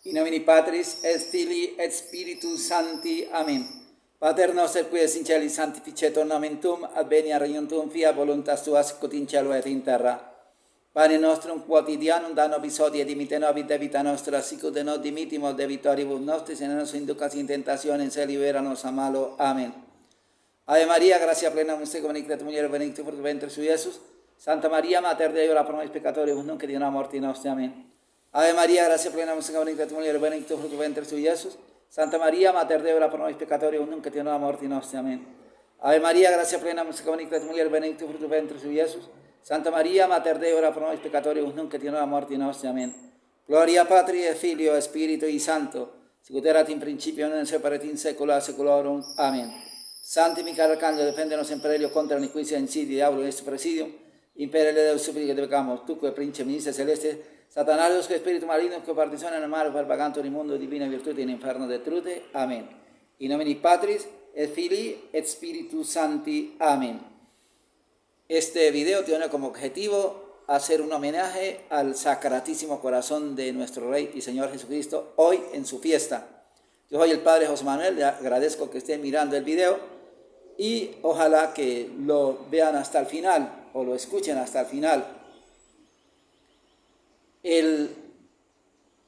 In nomine Patris et Filii et Spiritus Sancti. Amen. Pater noster qui es in celi, sanctificetur nomen tuum, adveniat regnum tuum, fiat voluntas tua sicut in cielo et in terra. Pane nostrum quotidianum da nobis hodie, et dimitte nobis debita nostra, sicut et nos dimittimus debitoribus nostris, et ne nos inducas in tentationem, sed libera nos a malo. Amen. Ave María, gracia plena, omnes benedicta mulieris, benedictus fructus ventris tui, Iesus. Santa María, Mater Dei, ora pro nobis peccatoribus, nunc et in hora mortis nostre. Amen. Ave María, gracia plena, omnes benedicta mulieris, benedictus fructus ventris tui, Iesus. Santa María, Mater Dei, ora pro nobis peccatoribus, nunc et in hora mortis nostre. Amen. Ave María, gracia plena, omnes benedicta mulieris, benedictus fructus ventris tui, Iesus. Santa María, Mater Dei, ora pro nobis peccatoribus, nunc et in hora mortis nostre. Amen. Gloria Patri et Filio et Spiritui Sancto, sicut erat in principio et nunc et in saecula saeculorum. Amen. Santi Micael Arcangelo, defendenos sempre elio contra iniquitia insidia diablo est presidium. Impere le Deus supplica te pecamos, tuque Prince ministre celeste, Satanarius que espíritu maligno que particione en el mal, propagando in mundo divina virtute in inferno detrute. Amen. In nomine Patris et Filii et Spiritus Sancti. Amen. Este video tiene como objetivo hacer un homenaje al Sacratísimo Corazón de nuestro Rey y Señor Jesucristo hoy en su fiesta. Yo soy el Padre José Manuel, le agradezco que estén mirando el video y ojalá que lo vean hasta el final o lo escuchen hasta el final. El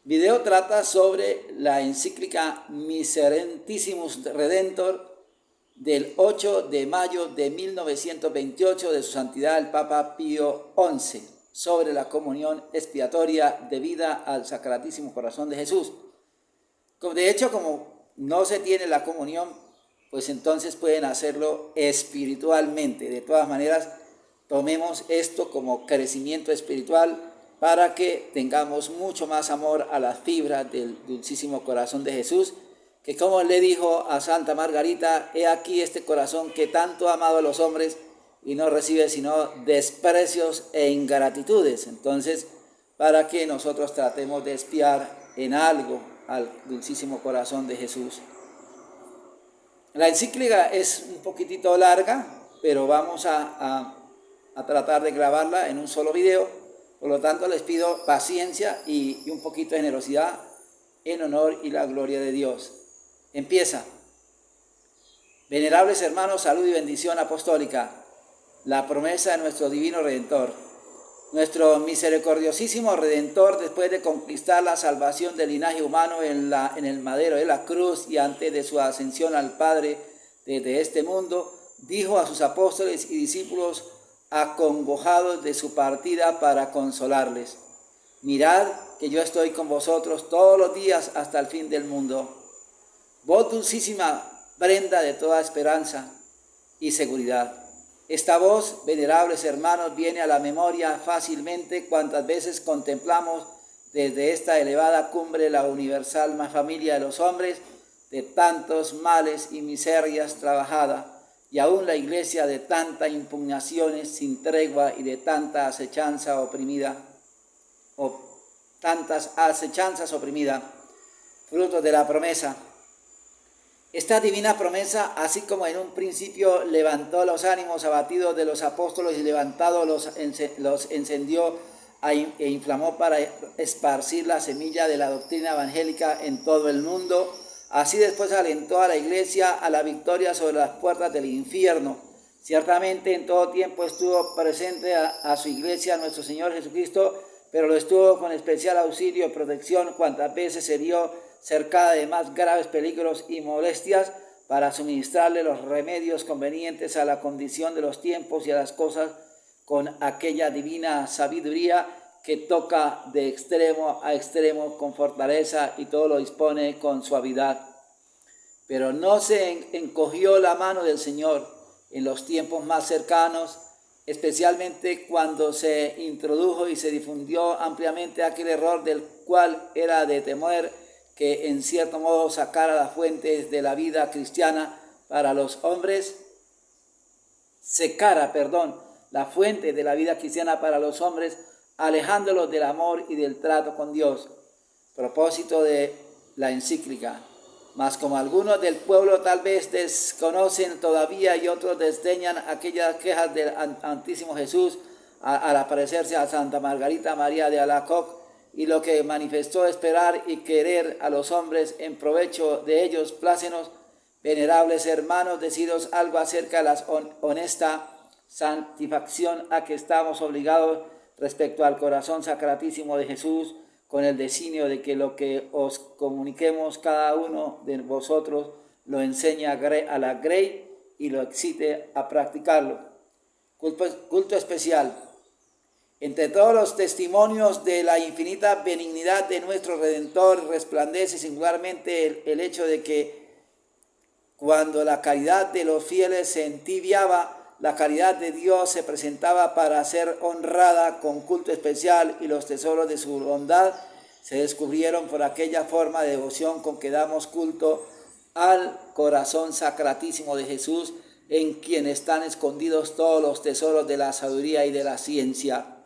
video trata sobre la encíclica Miserentissimus Redentor del 8 de mayo de 1928 de su santidad el Papa Pío XI sobre la comunión expiatoria debida al Sacratísimo Corazón de Jesús. De hecho, como no se tiene la comunión, pues entonces pueden hacerlo espiritualmente. De todas maneras, tomemos esto como crecimiento espiritual para que tengamos mucho más amor a las fibras del dulcísimo corazón de Jesús, que como le dijo a Santa Margarita, he aquí este corazón que tanto ha amado a los hombres y no recibe sino desprecios e ingratitudes. Entonces, para que nosotros tratemos de espiar en algo al dulcísimo corazón de Jesús. La encíclica es un poquitito larga, pero vamos a tratar de grabarla en un solo video. Por lo tanto, les pido paciencia y un poquito de generosidad en honor y la gloria de Dios. Empieza. Venerables hermanos, salud y bendición apostólica. La promesa de nuestro divino Redentor. Nuestro misericordiosísimo Redentor, después de conquistar la salvación del linaje humano en el madero de la cruz y antes de su ascensión al Padre desde este mundo, dijo a sus apóstoles y discípulos acongojados de su partida para consolarles: mirad que yo estoy con vosotros todos los días hasta el fin del mundo. Vos dulcísima prenda de toda esperanza y seguridad. Esta voz, venerables hermanos, viene a la memoria fácilmente cuantas veces contemplamos desde esta elevada cumbre la universal familia de los hombres, de tantos males y miserias trabajada, y aún la iglesia de tantas impugnaciones sin tregua y de tanta acechanza oprimida, fruto de la promesa. Esta divina promesa, así como en un principio levantó los ánimos abatidos de los apóstoles y levantado los encendió e inflamó para esparcir la semilla de la doctrina evangélica en todo el mundo, así después alentó a la iglesia a la victoria sobre las puertas del infierno. Ciertamente en todo tiempo estuvo presente a su iglesia nuestro Señor Jesucristo, pero lo estuvo con especial auxilio y protección cuantas veces se vio cercada de más graves peligros y molestias para suministrarle los remedios convenientes a la condición de los tiempos y a las cosas con aquella divina sabiduría que toca de extremo a extremo con fortaleza y todo lo dispone con suavidad. Pero no se encogió la mano del Señor en los tiempos más cercanos, especialmente cuando se introdujo y se difundió ampliamente aquel error del cual era de temer que en cierto modo sacara las fuentes de la vida cristiana para los hombres, la fuente de la vida cristiana para los hombres, alejándolos del amor y del trato con Dios. Propósito de la encíclica. Mas como algunos del pueblo tal vez desconocen todavía y otros desdeñan aquellas quejas del Santísimo Jesús al aparecerse a Santa Margarita María de Alacoque y lo que manifestó esperar y querer a los hombres en provecho de ellos, plácenos, venerables hermanos, deciros algo acerca de la honesta santificación a que estamos obligados respecto al corazón sacratísimo de Jesús, con el designio de que lo que os comuniquemos cada uno de vosotros lo enseñe a la grey y lo excite a practicarlo. Culto especial. Entre todos los testimonios de la infinita benignidad de nuestro Redentor resplandece singularmente el hecho de que cuando la caridad de los fieles se entibiaba, la caridad de Dios se presentaba para ser honrada con culto especial, y los tesoros de su bondad se descubrieron por aquella forma de devoción con que damos culto al corazón sacratísimo de Jesús, en quien están escondidos todos los tesoros de la sabiduría y de la ciencia.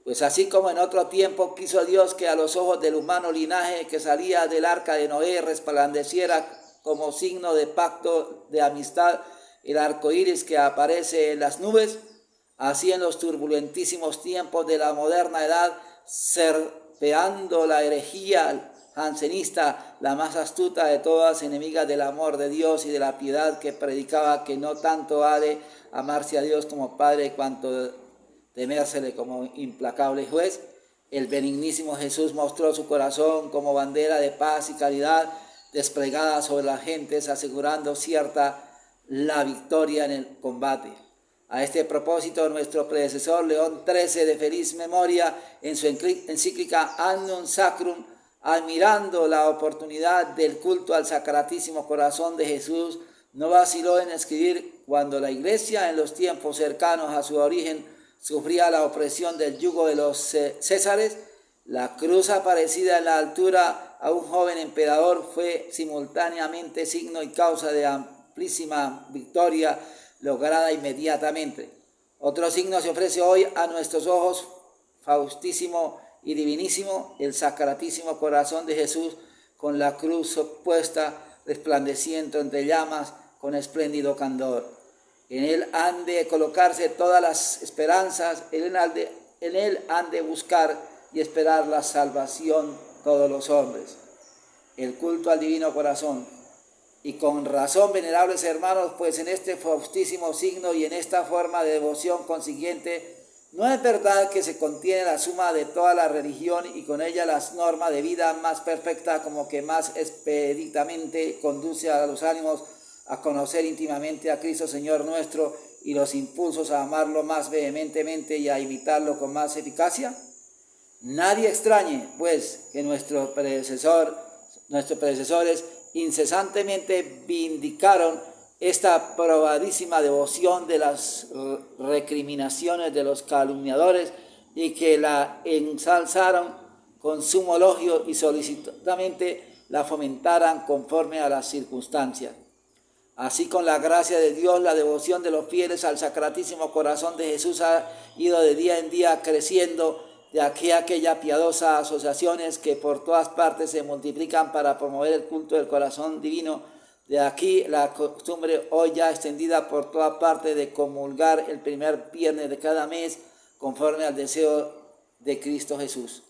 Pues así como en otro tiempo quiso Dios que a los ojos del humano linaje que salía del arca de Noé resplandeciera como signo de pacto de amistad el arco iris que aparece en las nubes, así en los turbulentísimos tiempos de la moderna edad, serpeando la herejía jansenista, la más astuta de todas, enemiga del amor de Dios y de la piedad, que predicaba que no tanto ha de amarse a Dios como Padre, cuanto temérsele como implacable juez, el benignísimo Jesús mostró su corazón como bandera de paz y caridad desplegada sobre las gentes, asegurando cierta la victoria en el combate. A este propósito, nuestro predecesor León XIII, de feliz memoria, en su encíclica Annum Sacrum, admirando la oportunidad del culto al Sacratísimo Corazón de Jesús, no vaciló en escribir: cuando la Iglesia en los tiempos cercanos a su origen sufría la opresión del yugo de los césares, la cruz aparecida en la altura a un joven emperador fue simultáneamente signo y causa de amplísima victoria lograda inmediatamente. Otro signo se ofrece hoy a nuestros ojos, faustísimo y divinísimo, el Sacratísimo Corazón de Jesús, con la cruz opuesta, resplandeciendo entre llamas con espléndido candor. En él han de colocarse todas las esperanzas, en él han de buscar y esperar la salvación todos los hombres. El culto al Divino Corazón. Y con razón, venerables hermanos, pues en este faustísimo signo y en esta forma de devoción consiguiente, no es verdad que se contiene la suma de toda la religión y con ella las normas de vida más perfecta, como que más expeditamente conduce a los ánimos a conocer íntimamente a Cristo Señor nuestro, y los impulsos a amarlo más vehementemente y a imitarlo con más eficacia? Nadie extrañe, pues, que nuestros predecesores incesantemente vindicaron esta probadísima devoción de las recriminaciones de los calumniadores, y que la ensalzaron con sumo elogio y solicitosamente la fomentaran conforme a las circunstancias. Así, con la gracia de Dios, la devoción de los fieles al Sacratísimo Corazón de Jesús ha ido de día en día creciendo, de aquí a aquellas piadosas asociaciones que por todas partes se multiplican para promover el culto del corazón divino. De aquí la costumbre hoy ya extendida por toda parte de comulgar el primer viernes de cada mes, conforme al deseo de Cristo Jesús.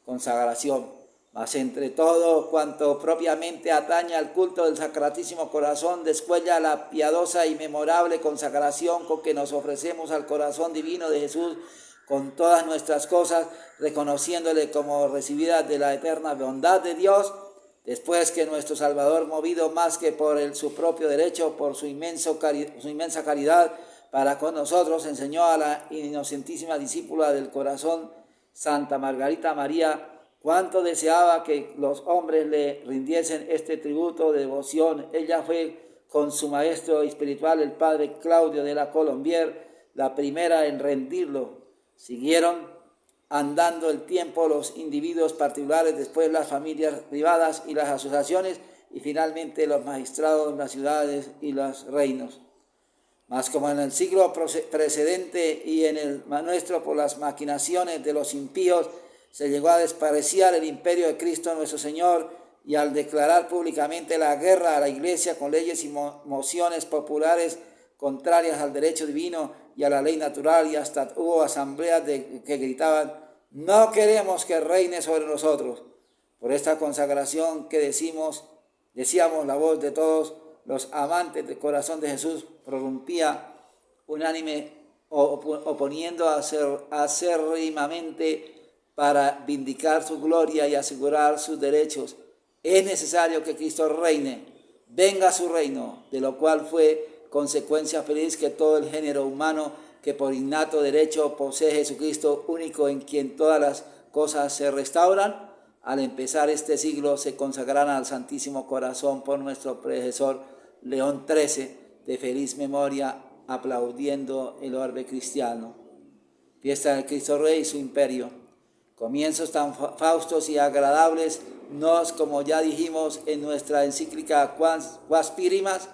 Consagración. Mas entre todo cuanto propiamente atañe al culto del Sacratísimo Corazón, descuella la piadosa y memorable consagración con que nos ofrecemos al corazón divino de Jesús con todas nuestras cosas, reconociéndole como recibidas de la eterna bondad de Dios, después que nuestro Salvador, movido más que por su propio derecho, por su inmensa caridad para con nosotros, enseñó a la inocentísima discípula del corazón, Santa Margarita María, cuánto deseaba que los hombres le rindiesen este tributo de devoción. Ella fue, con su maestro espiritual, el padre Claudio de la Colombier, la primera en rendirlo. Siguieron andando el tiempo los individuos particulares, después las familias privadas y las asociaciones, y finalmente los magistrados, las ciudades y los reinos. Mas como en el siglo precedente y en el nuestro, por las maquinaciones de los impíos, se llegó a despreciar el imperio de Cristo nuestro Señor, y al declarar públicamente la guerra a la Iglesia con leyes y mociones populares contrarias al derecho divino y a la ley natural, y hasta hubo asambleas que gritaban: No queremos que reine sobre nosotros. Por esta consagración que decíamos, la voz de todos los amantes del corazón de Jesús prorrumpía unánime, oponiendo acérrimamente para vindicar su gloria y asegurar sus derechos. Es necesario que Cristo reine, venga a su reino, de lo cual fue consecuencia feliz que todo el género humano que por innato derecho posee Jesucristo, único en quien todas las cosas se restauran, al empezar este siglo se consagraran al Santísimo Corazón por nuestro predecesor León XIII, de feliz memoria, aplaudiendo el orbe cristiano. Fiesta del Cristo Rey y su imperio. Comienzos tan faustos y agradables nos, como ya dijimos en nuestra encíclica Quas Pirimas,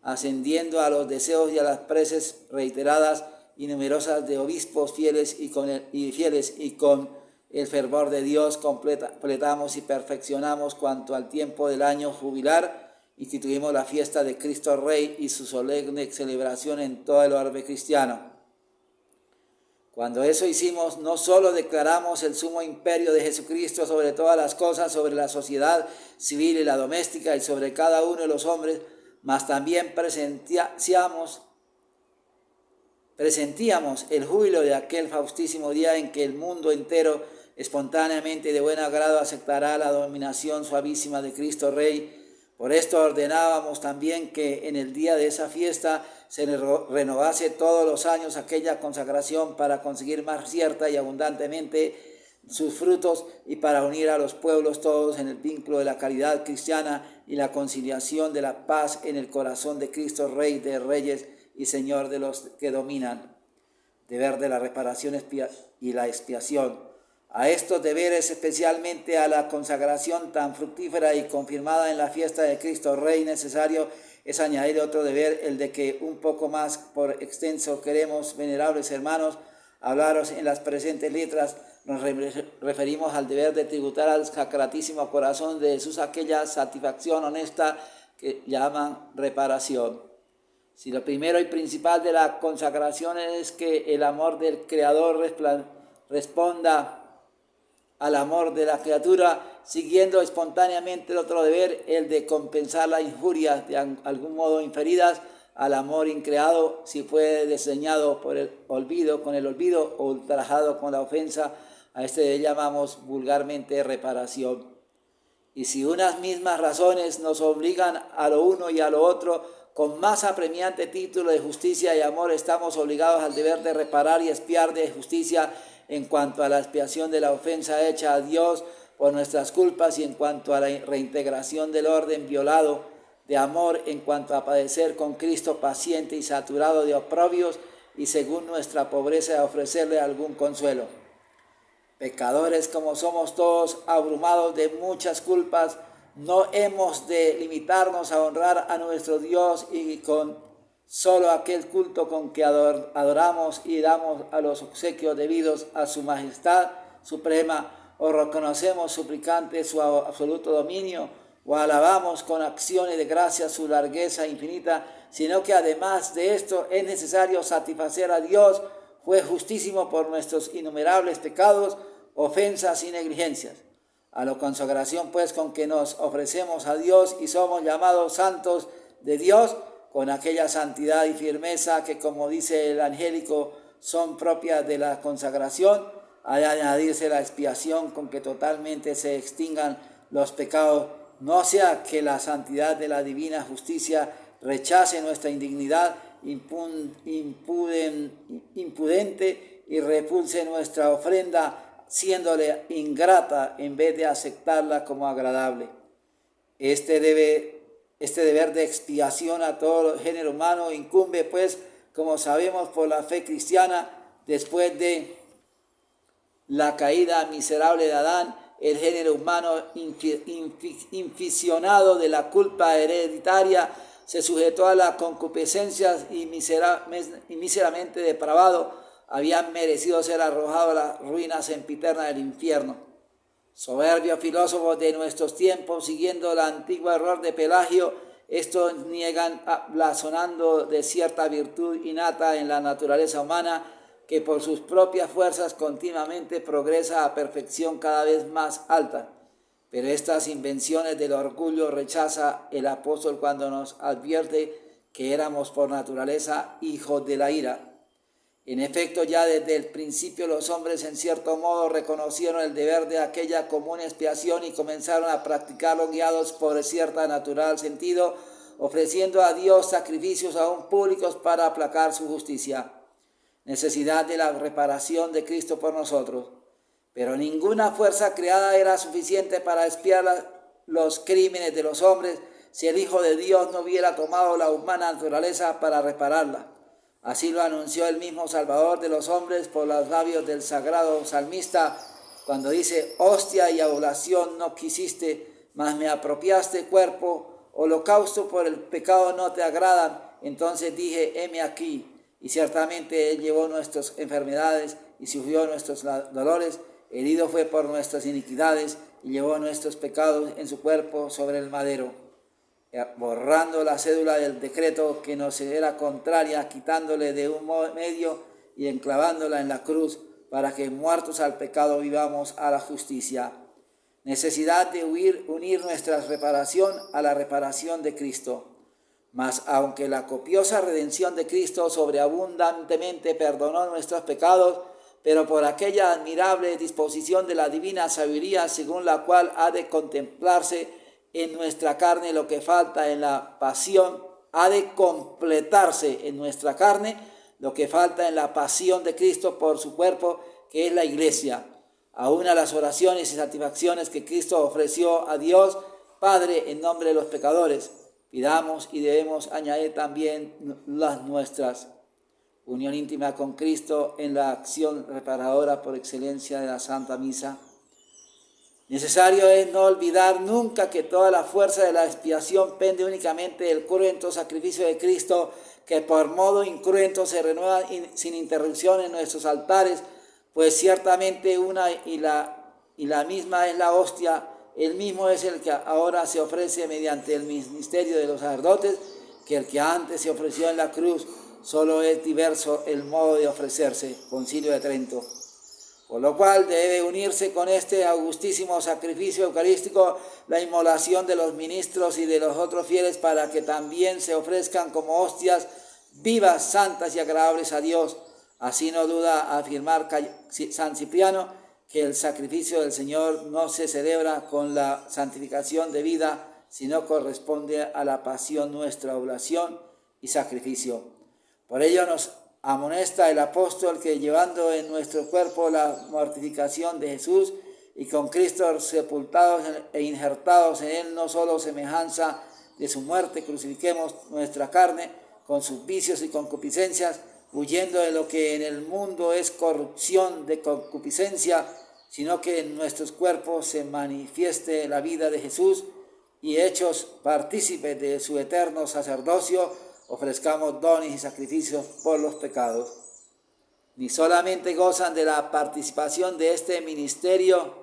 ascendiendo a los deseos y a las preces reiteradas y numerosas de obispos fieles y con el fervor de Dios completamos y perfeccionamos cuanto al tiempo del año jubilar, instituimos la fiesta de Cristo Rey y su solemne celebración en todo el orbe cristiano. Cuando eso hicimos, no solo declaramos el sumo imperio de Jesucristo sobre todas las cosas, sobre la sociedad civil y la doméstica y sobre cada uno de los hombres, mas también presentíamos el júbilo de aquel faustísimo día en que el mundo entero espontáneamente y de buen agrado aceptará la dominación suavísima de Cristo Rey. Por esto ordenábamos también que en el día de esa fiesta se renovase todos los años aquella consagración para conseguir más cierta y abundantemente sus frutos y para unir a los pueblos todos en el vínculo de la caridad cristiana y la conciliación de la paz en el corazón de Cristo Rey de Reyes y Señor de los que dominan. Deber de la reparación y la expiación. A estos deberes, especialmente a la consagración tan fructífera y confirmada en la fiesta de Cristo Rey, necesario es añadir otro deber, el de que un poco más por extenso queremos, venerables hermanos, hablaros en las presentes letras. Nos referimos al deber de tributar al Sacratísimo Corazón de Jesús aquella satisfacción honesta que llaman reparación. Si lo primero y principal de la consagración es que el amor del Creador responda al amor de la criatura, siguiendo espontáneamente el otro deber, el de compensar las injurias de algún modo inferidas al amor increado, si fue desdeñado por el olvido, con el olvido, o ultrajado con la ofensa, a este le llamamos vulgarmente reparación. Y si unas mismas razones nos obligan a lo uno y a lo otro, con más apremiante título de justicia y amor, estamos obligados al deber de reparar y expiar de justicia en cuanto a la expiación de la ofensa hecha a Dios por nuestras culpas y en cuanto a la reintegración del orden violado, de amor en cuanto a padecer con Cristo paciente y saturado de oprobios y según nuestra pobreza ofrecerle algún consuelo. Pecadores como somos todos, abrumados de muchas culpas, no hemos de limitarnos a honrar a nuestro Dios y con solo aquel culto con que adoramos y damos a los obsequios debidos a su majestad suprema, o reconocemos suplicante su absoluto dominio, o alabamos con acciones de gracia su largueza infinita, sino que además de esto es necesario satisfacer a Dios, juez justísimo por nuestros innumerables pecados, ofensas y negligencias. A la consagración pues con que nos ofrecemos a Dios y somos llamados santos de Dios, con aquella santidad y firmeza que, como dice el angélico, son propias de la consagración, ha de añadirse la expiación con que totalmente se extingan los pecados, no sea que la santidad de la divina justicia rechace nuestra indignidad impudente y repulse nuestra ofrenda, siéndole ingrata en vez de aceptarla como agradable. Este deber de expiación a todo el género humano incumbe, pues, como sabemos por la fe cristiana, después de la caída miserable de Adán, el género humano inficionado de la culpa hereditaria se sujetó a las concupiscencias y míseramente depravado, habían merecido ser arrojados a las ruinas sempiternas del infierno. Soberbios filósofos de nuestros tiempos, siguiendo el antiguo error de Pelagio, estos niegan, blasonando de cierta virtud innata en la naturaleza humana, que por sus propias fuerzas continuamente progresa a perfección cada vez más alta. Pero estas invenciones del orgullo rechaza el apóstol cuando nos advierte que éramos por naturaleza hijos de la ira. En efecto, ya desde el principio los hombres en cierto modo reconocieron el deber de aquella común expiación y comenzaron a practicarlo guiados por cierto natural sentido, ofreciendo a Dios sacrificios aún públicos para aplacar su justicia. Necesidad de la reparación de Cristo por nosotros. Pero ninguna fuerza creada era suficiente para expiar los crímenes de los hombres si el Hijo de Dios no hubiera tomado la humana naturaleza para repararla. Así lo anunció el mismo Salvador de los hombres por los labios del sagrado salmista, cuando dice: hostia y oblación no quisiste, mas me apropiaste cuerpo, holocausto por el pecado no te agradan. Entonces dije: heme aquí. Y ciertamente Él llevó nuestras enfermedades y sufrió nuestros dolores, herido fue por nuestras iniquidades y llevó nuestros pecados en su cuerpo sobre el madero, borrando la cédula del decreto que nos era contraria, quitándole de un medio y enclavándola en la cruz, para que muertos al pecado vivamos a la justicia. Necesidad de unir nuestra reparación a la reparación de Cristo. Mas aunque la copiosa redención de Cristo sobreabundantemente perdonó nuestros pecados, pero por aquella admirable disposición de la divina sabiduría, según la cual ha de contemplarse en nuestra carne lo que falta en la pasión, ha de completarse en nuestra carne lo que falta en la pasión de Cristo por su cuerpo, que es la iglesia, aún a las oraciones y satisfacciones que Cristo ofreció a Dios Padre en nombre de los pecadores. Pidamos y debemos añadir también las nuestras. Unión íntima con Cristo en la acción reparadora por excelencia de la Santa Misa. Necesario es no olvidar nunca que toda la fuerza de la expiación pende únicamente del cruento sacrificio de Cristo, que por modo incruento se renueva sin interrupción en nuestros altares, pues ciertamente una y la misma es la hostia. El mismo es el que ahora se ofrece mediante el ministerio de los sacerdotes, que el que antes se ofreció en la cruz. Solo es diverso el modo de ofrecerse. Concilio de Trento. Por lo cual debe unirse con este augustísimo sacrificio eucarístico la inmolación de los ministros y de los otros fieles, para que también se ofrezcan como hostias vivas, santas y agradables a Dios. Así no duda afirmar San Cipriano que el sacrificio del Señor no se celebra con la santificación de vida, sino corresponde a la pasión nuestra, oblación y sacrificio. Por ello nos amonesta el apóstol que, llevando en nuestro cuerpo la mortificación de Jesús y con Cristo sepultados e injertados en él, no solo semejanza de su muerte, crucifiquemos nuestra carne con sus vicios y concupiscencias, huyendo de lo que en el mundo es corrupción de concupiscencia, sino que en nuestros cuerpos se manifieste la vida de Jesús, y hechos partícipes de su eterno sacerdocio, ofrezcamos dones y sacrificios por los pecados. Ni solamente gozan de la participación de este misterio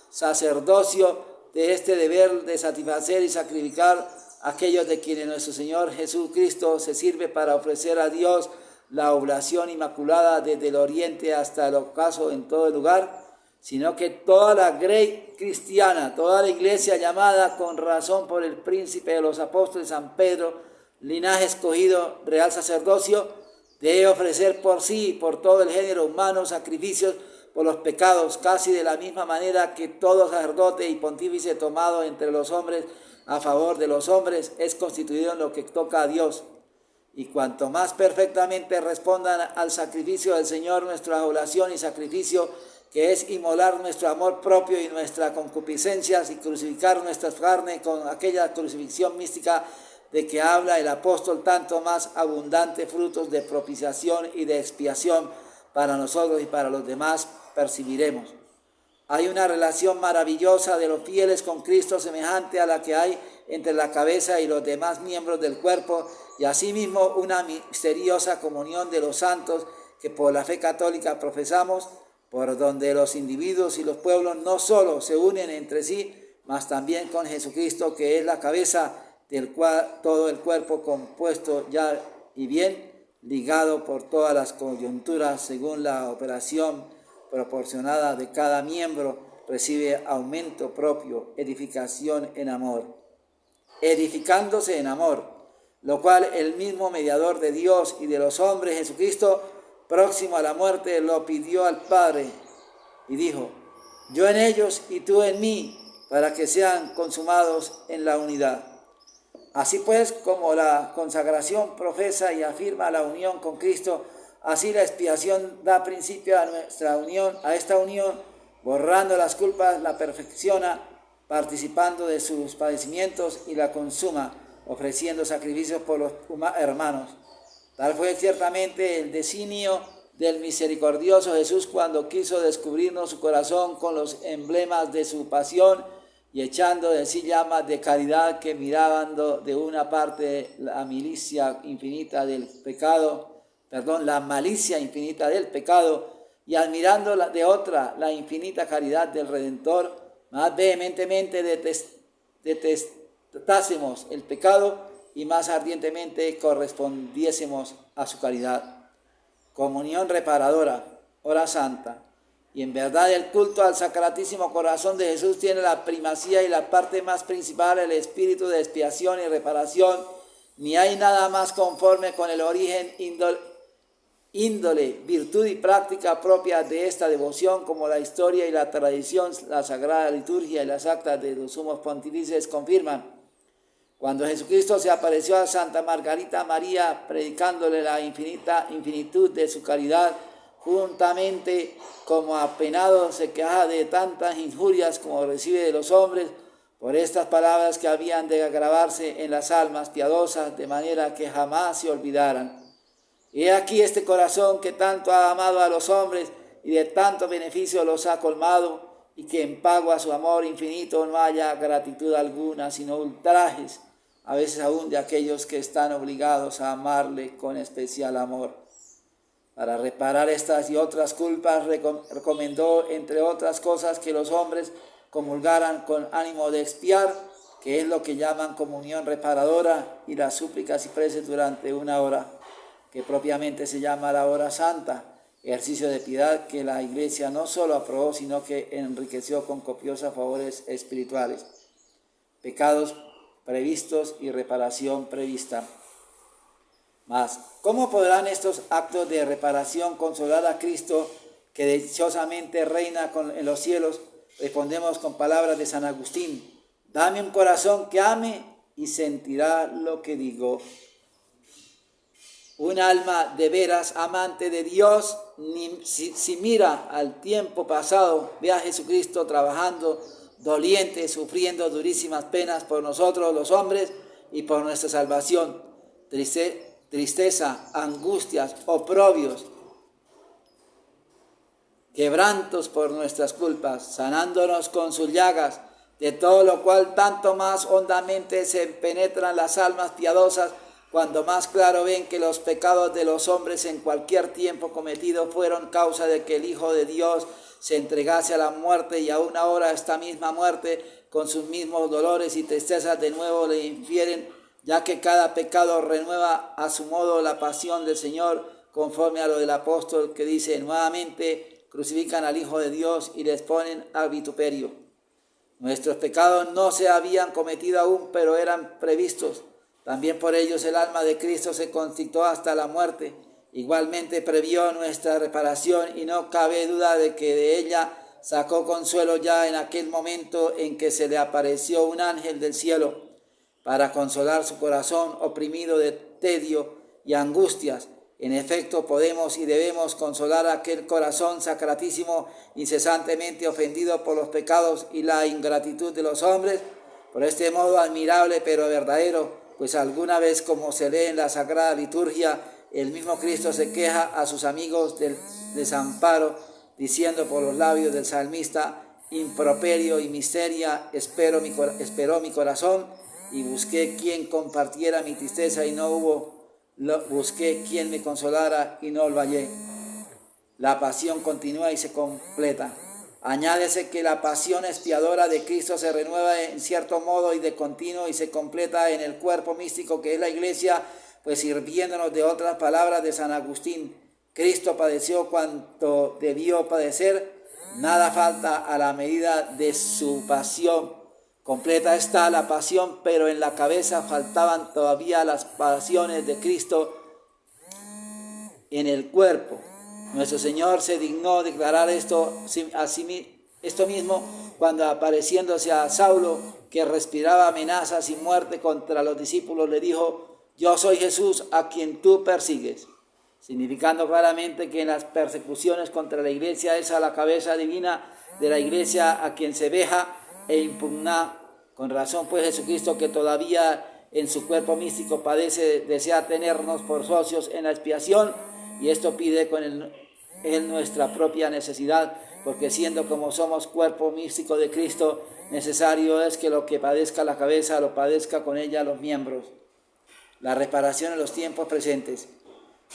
sacerdocio, de este deber de satisfacer y sacrificar aquellos de quienes nuestro Señor Jesucristo se sirve para ofrecer a Dios la oblación inmaculada desde el oriente hasta el ocaso en todo lugar, sino que toda la grey cristiana, toda la iglesia llamada con razón por el príncipe de los apóstoles San Pedro, linaje escogido, real sacerdocio, debe ofrecer por sí y por todo el género humano sacrificios por los pecados, casi de la misma manera que todo sacerdote y pontífice tomado entre los hombres a favor de los hombres es constituido en lo que toca a Dios. Y cuanto más perfectamente respondan al sacrificio del Señor nuestra oblación y sacrificio, que es inmolar nuestro amor propio y nuestras concupiscencias y crucificar nuestras carnes con aquella crucifixión mística de que habla el apóstol, tanto más abundante frutos de propiciación y de expiación para nosotros y para los demás percibiremos. Hay una relación maravillosa de los fieles con Cristo semejante a la que hay entre la cabeza y los demás miembros del cuerpo, y asimismo una misteriosa comunión de los santos que por la fe católica profesamos, por donde los individuos y los pueblos no solo se unen entre sí, mas también con Jesucristo, que es la cabeza del cual todo el cuerpo compuesto ya y bien ligado por todas las coyunturas según la operación proporcionada de cada miembro, recibe aumento propio, edificación en amor, edificándose en amor, lo cual el mismo mediador de Dios y de los hombres, Jesucristo, próximo a la muerte, lo pidió al Padre y dijo: yo en ellos y tú en mí, para que sean consumados en la unidad. Así pues, como la consagración profesa y afirma la unión con Cristo, así la expiación da principio a nuestra unión, a esta unión, borrando las culpas, la perfecciona, participando de sus padecimientos y la consuma, ofreciendo sacrificios por los hermanos. Tal fue ciertamente el designio del misericordioso Jesús cuando quiso descubrirnos su corazón con los emblemas de su pasión, y echando de sí llamas de caridad que miraban de una parte la malicia infinita del pecado, y admirando de otra la infinita caridad del Redentor, más vehementemente detestásemos el pecado y más ardientemente correspondiésemos a su caridad. Comunión reparadora, hora santa. Y en verdad el culto al Sacratísimo Corazón de Jesús tiene la primacía y la parte más principal, el espíritu de expiación y reparación. Ni hay nada más conforme con el origen, índole, virtud y práctica propia de esta devoción, como la historia y la tradición, la Sagrada Liturgia y las actas de los sumos pontífices confirman. Cuando Jesucristo se apareció a Santa Margarita María, predicándole la infinitud de su caridad, juntamente como apenado se queja de tantas injurias como recibe de los hombres, por estas palabras que habían de grabarse en las almas piadosas, de manera que jamás se olvidaran. He aquí este corazón que tanto ha amado a los hombres y de tanto beneficio los ha colmado, y que en pago a su amor infinito no haya gratitud alguna, sino ultrajes, a veces aún de aquellos que están obligados a amarle con especial amor. Para reparar estas y otras culpas, recomendó, entre otras cosas, que los hombres comulgaran con ánimo de expiar, que es lo que llaman comunión reparadora, y las súplicas y preces durante una hora, que propiamente se llama la hora santa, ejercicio de piedad que la Iglesia no solo aprobó, sino que enriqueció con copiosos favores espirituales, pecados previstos y reparación prevista. Mas, ¿cómo podrán estos actos de reparación consolar a Cristo, que dichosamente reina en los cielos? Respondemos con palabras de San Agustín: dame un corazón que ame y sentirá lo que digo. Un alma de veras amante de Dios, si mira al tiempo pasado, ve a Jesucristo trabajando, doliente, sufriendo durísimas penas por nosotros los hombres y por nuestra salvación. Tristeza, angustias, oprobios, quebrantos por nuestras culpas, sanándonos con sus llagas, de todo lo cual tanto más hondamente se penetran las almas piadosas, cuando más claro ven que los pecados de los hombres en cualquier tiempo cometidos fueron causa de que el Hijo de Dios se entregase a la muerte, y aún ahora esta misma muerte, con sus mismos dolores y tristezas, de nuevo le infieren, ya que cada pecado renueva a su modo la pasión del Señor, conforme a lo del apóstol que dice: nuevamente crucifican al Hijo de Dios y les ponen a vituperio. Nuestros pecados no se habían cometido aún, pero eran previstos. También por ellos el alma de Cristo se constituyó hasta la muerte. Igualmente previó nuestra reparación, y no cabe duda de que de ella sacó consuelo ya en aquel momento en que se le apareció un ángel del cielo, para consolar su corazón oprimido de tedio y angustias. En efecto, podemos y debemos consolar aquel corazón sacratísimo, incesantemente ofendido por los pecados y la ingratitud de los hombres, por este modo admirable pero verdadero, pues alguna vez, como se lee en la Sagrada Liturgia, el mismo Cristo se queja a sus amigos del desamparo, diciendo por los labios del salmista: improperio y miseria esperó mi corazón, y busqué quien compartiera mi tristeza y no hubo, busqué quien me consolara y no lo hallé. La pasión continúa y se completa. Añádese que la pasión expiadora de Cristo se renueva en cierto modo y de continuo, y se completa en el cuerpo místico que es la Iglesia, pues sirviéndonos de otras palabras de San Agustín, Cristo padeció cuanto debió padecer, nada falta a la medida de su pasión. Completa está la pasión, pero en la cabeza faltaban todavía las pasiones de Cristo en el cuerpo. Nuestro Señor se dignó declarar esto mismo cuando, apareciéndose a Saulo, que respiraba amenazas y muerte contra los discípulos, le dijo: yo soy Jesús a quien tú persigues, significando claramente que en las persecuciones contra la iglesia es a la cabeza divina de la iglesia a quien se veja e impugna. Con razón pues Jesucristo, que todavía en su cuerpo místico padece, desea tenernos por socios en la expiación, y esto pide con él nuestra propia necesidad, porque siendo como somos cuerpo místico de Cristo, necesario es que lo que padezca la cabeza lo padezca con ella los miembros. La reparación en los tiempos presentes.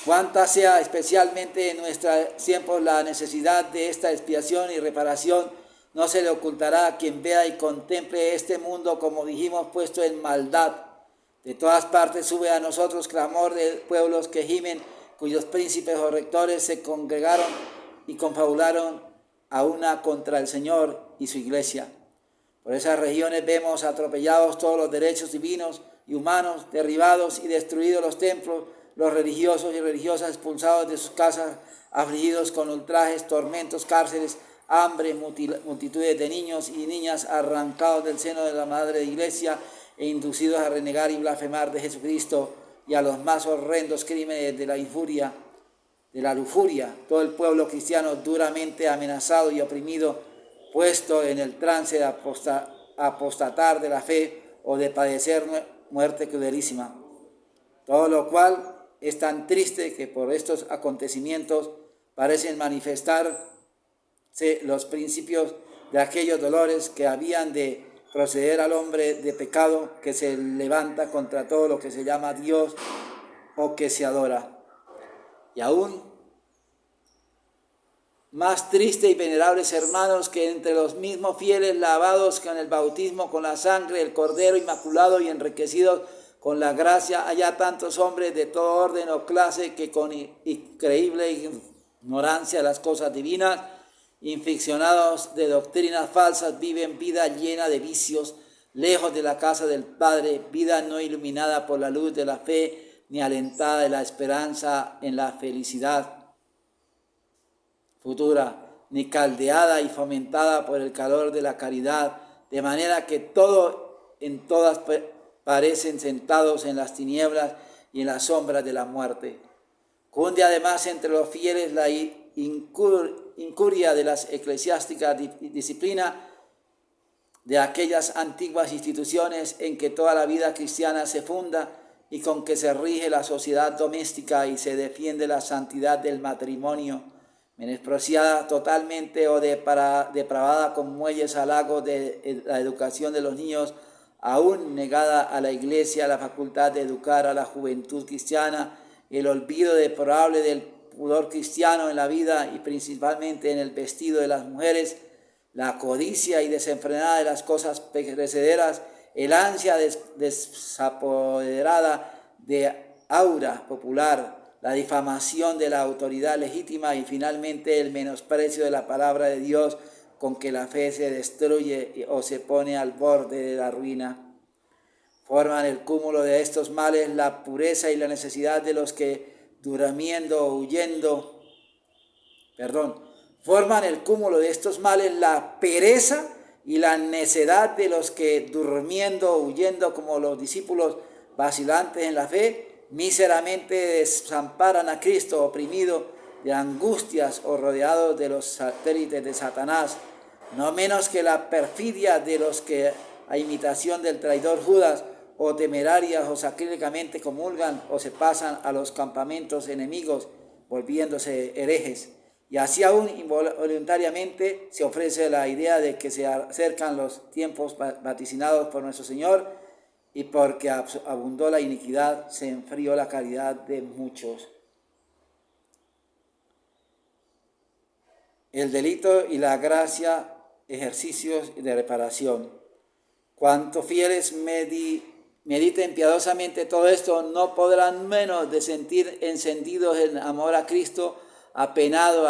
Cuánta sea especialmente en nuestros tiempos la necesidad de esta expiación y reparación, no se le ocultará a quien vea y contemple este mundo, como dijimos, puesto en maldad. De todas partes sube a nosotros clamor de pueblos que gimen, cuyos príncipes o rectores se congregaron y confabularon a una contra el Señor y su iglesia. Por esas regiones vemos atropellados todos los derechos divinos y humanos, derribados y destruidos los templos, los religiosos y religiosas expulsados de sus casas, afligidos con ultrajes, tormentos, cárceles, hambre, multitudes de niños y niñas arrancados del seno de la madre iglesia e inducidos a renegar y blasfemar de Jesucristo, y a los más horrendos crímenes de la injuria, de la lujuria, todo el pueblo cristiano duramente amenazado y oprimido, puesto en el trance de apostatar de la fe o de padecer muerte crudelísima. Todo lo cual es tan triste que por estos acontecimientos parecen manifestarse los principios de aquellos dolores que habían de proceder al hombre de pecado que se levanta contra todo lo que se llama Dios o que se adora. Y aún más triste y venerables hermanos, que entre los mismos fieles lavados con el bautismo, con la sangre del Cordero inmaculado y enriquecidos con la gracia, haya tantos hombres de todo orden o clase que con increíble ignorancia de las cosas divinas, inficcionados de doctrinas falsas, viven vida llena de vicios, lejos de la casa del Padre, vida no iluminada por la luz de la fe, ni alentada de la esperanza en la felicidad futura, ni caldeada y fomentada por el calor de la caridad, de manera que todas parecen sentados en las tinieblas y en las sombras de la muerte. Cunde además entre los fieles la incuria de las eclesiásticas disciplina de aquellas antiguas instituciones en que toda la vida cristiana se funda y con que se rige la sociedad doméstica y se defiende la santidad del matrimonio, menospreciada totalmente o depravada con muelles halagos de la educación de los niños, aún negada a la Iglesia la facultad de educar a la juventud cristiana, el olvido deplorable del pudor cristiano en la vida y principalmente en el vestido de las mujeres, la codicia y desenfrenada de las cosas perecederas, el ansia desapoderada de aura popular, la difamación de la autoridad legítima y finalmente el menosprecio de la palabra de Dios, con que la fe se destruye o se pone al borde de la ruina. Forman el cúmulo de estos males la pureza y la necesidad de los que forman el cúmulo de estos males la pereza y la necedad de los que durmiendo o huyendo como los discípulos vacilantes en la fe, míseramente desamparan a Cristo, oprimido de angustias o rodeados de los satélites de Satanás, no menos que la perfidia de los que a imitación del traidor Judas o temerarias o sacrílegamente comulgan o se pasan a los campamentos enemigos volviéndose herejes. Y así aún involuntariamente se ofrece la idea de que se acercan los tiempos vaticinados por nuestro Señor, y porque abundó la iniquidad, se enfrió la caridad de muchos. El delito y la gracia, ejercicios de reparación. Cuanto fieles mediten piadosamente todo esto, no podrán menos de sentir encendidos en amor a Cristo, apenado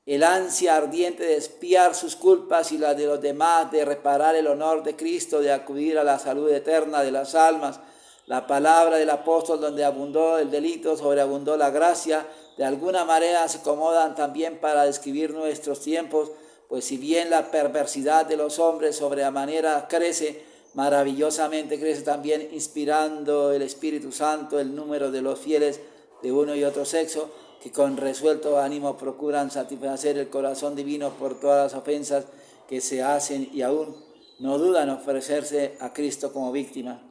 el ansia ardiente de expiar sus culpas y las de los demás, de reparar el honor de Cristo, de acudir a la salud eterna de las almas. La palabra del apóstol, donde abundó el delito, sobreabundó la gracia, de alguna manera se acomodan también para describir nuestros tiempos, pues si bien la perversidad de los hombres sobremanera crece, maravillosamente crece también, inspirando el Espíritu Santo el número de los fieles de uno y otro sexo, que con resuelto ánimo procuran satisfacer el corazón divino por todas las ofensas que se hacen y aún no dudan ofrecerse a Cristo como víctima.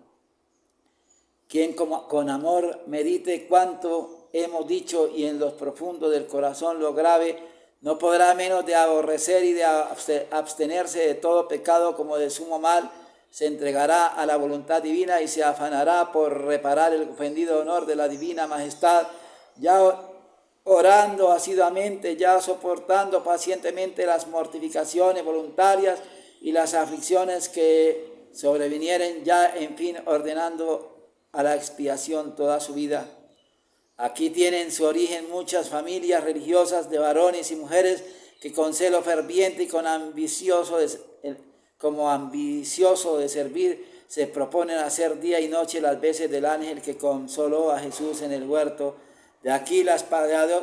Quien con amor medite cuanto hemos dicho y en lo profundo del corazón lo grave, no podrá menos de aborrecer y de abstenerse de todo pecado como de sumo mal, se entregará a la voluntad divina y se afanará por reparar el ofendido honor de la divina majestad, ya orando asiduamente, ya soportando pacientemente las mortificaciones voluntarias y las aflicciones que sobrevinieren, ya en fin ordenando a la expiación toda su vida. Aquí tienen su origen muchas familias religiosas de varones y mujeres que con celo ferviente y como ambicioso de servir se proponen hacer día y noche las veces del ángel que consoló a Jesús en el huerto. De aquí las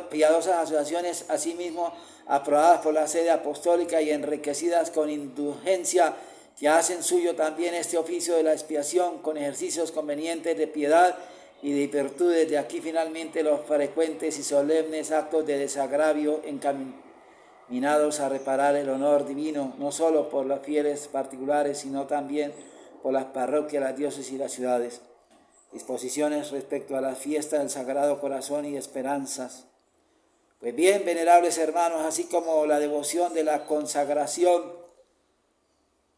piadosas asociaciones, asimismo aprobadas por la sede apostólica y enriquecidas con indulgencia, que hacen suyo también este oficio de la expiación con ejercicios convenientes de piedad y de virtudes. De aquí finalmente los frecuentes y solemnes actos de desagravio encaminados a reparar el honor divino, no solo por los fieles particulares, sino también por las parroquias, las diócesis y las ciudades. Disposiciones respecto a las fiestas del Sagrado Corazón y esperanzas. Pues bien, venerables hermanos, así como la devoción de la consagración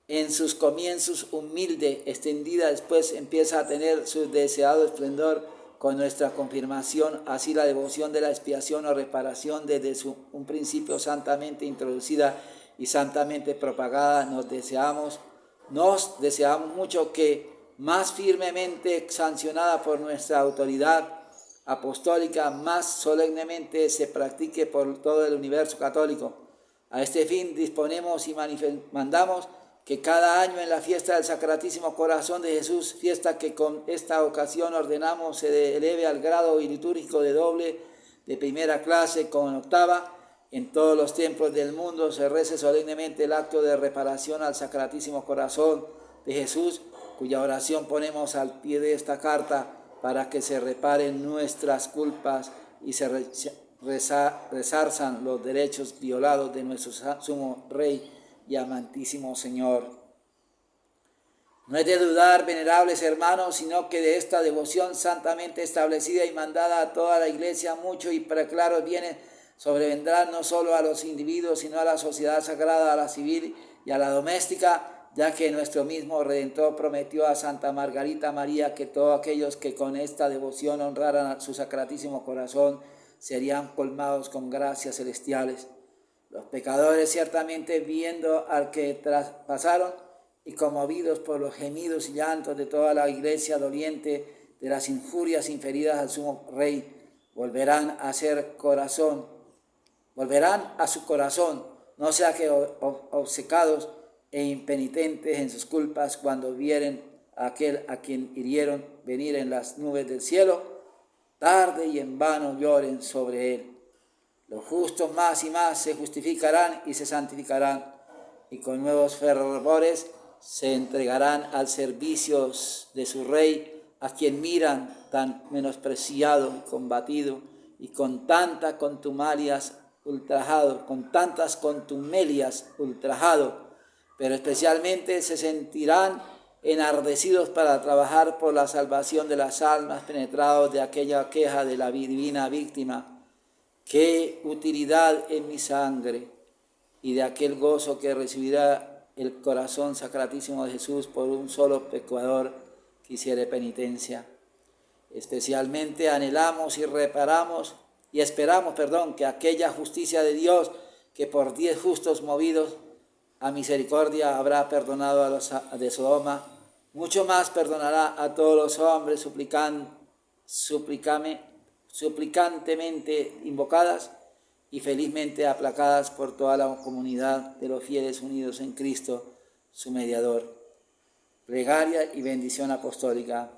en sus comienzos humilde, extendida, después empieza a tener su deseado esplendor con nuestra confirmación, así la devoción de la expiación o reparación desde un principio santamente introducida y santamente propagada, nos deseamos mucho que más firmemente sancionada por nuestra autoridad apostólica, más solemnemente se practique por todo el universo católico. A este fin disponemos y mandamos que cada año en la fiesta del Sacratísimo Corazón de Jesús, fiesta que con esta ocasión ordenamos se eleve al grado litúrgico de doble, de primera clase con octava, en todos los templos del mundo se rece solemnemente el acto de reparación al Sacratísimo Corazón de Jesús, cuya oración ponemos al pie de esta carta para que se reparen nuestras culpas y se resarzan los derechos violados de nuestro sumo Rey y amantísimo Señor. No es de dudar, venerables hermanos, sino que de esta devoción santamente establecida y mandada a toda la Iglesia, mucho y preclaros bienes sobrevendrán no solo a los individuos, sino a la sociedad sagrada, a la civil y a la doméstica, ya que nuestro mismo Redentor prometió a Santa Margarita María que todos aquellos que con esta devoción honraran a su Sacratísimo Corazón serían colmados con gracias celestiales. Los pecadores ciertamente viendo al que traspasaron y conmovidos por los gemidos y llantos de toda la Iglesia doliente de las injurias inferidas al sumo Rey, volverán a su corazón, no sea que obcecados e impenitentes en sus culpas, cuando vieren a aquel a quien hirieron venir en las nubes del cielo, tarde y en vano lloren sobre él. Los justos más y más se justificarán y se santificarán, y con nuevos fervores se entregarán al servicio de su Rey, a quien miran tan menospreciado y combatido, y con tantas contumelias ultrajado, pero especialmente se sentirán enardecidos para trabajar por la salvación de las almas, penetrados de aquella queja de la divina víctima. ¿Qué utilidad en mi sangre? Y de aquel gozo que recibirá el corazón sacratísimo de Jesús por un solo pecador que hiciere penitencia. Especialmente anhelamos y esperamos que aquella justicia de Dios, que por 10 justos movidos a misericordia habrá perdonado a los de Sodoma, mucho más perdonará a todos los hombres suplicantemente invocadas y felizmente aplacadas por toda la comunidad de los fieles unidos en Cristo, su mediador. Plegaria y bendición apostólica.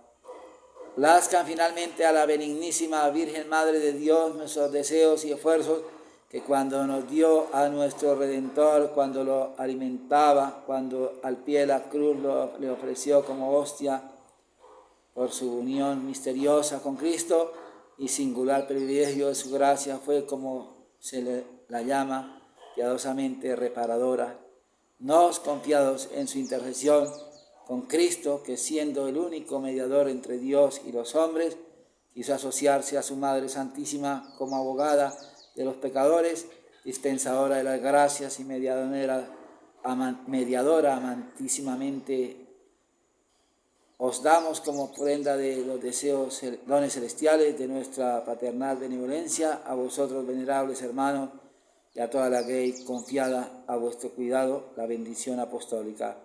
Plazcan finalmente a la benignísima Virgen Madre de Dios nuestros deseos y esfuerzos, que cuando nos dio a nuestro Redentor, cuando lo alimentaba, cuando al pie de la cruz le ofreció como hostia por su unión misteriosa con Cristo y singular privilegio de su gracia, fue como se la llama piadosamente reparadora. Nos confiados en su intercesión con Cristo, que siendo el único mediador entre Dios y los hombres, quiso asociarse a su Madre Santísima como abogada de los pecadores, dispensadora de las gracias y mediadora amantísimamente. Os damos como prenda de los deseos, dones celestiales de nuestra paternal benevolencia, a vosotros, venerables hermanos, y a toda la grey confiada a vuestro cuidado, la bendición apostólica.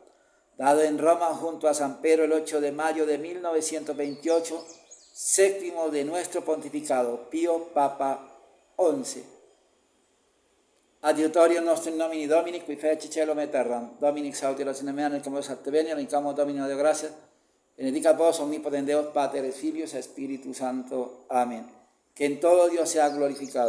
Dado en Roma junto a San Pedro el 8 de mayo de 1928, séptimo de nuestro pontificado, Pío Papa XI. Adiutorium nostrum nomini Domini, qui feci celum et terram. Domini exaudieros in meam, et comodos ad veniam, in camo Domini de gracia. Benedicat vos omnipotens Deus, Pater et Filius et Spiritus Sancto. Amén. Que en todo Dios sea glorificado.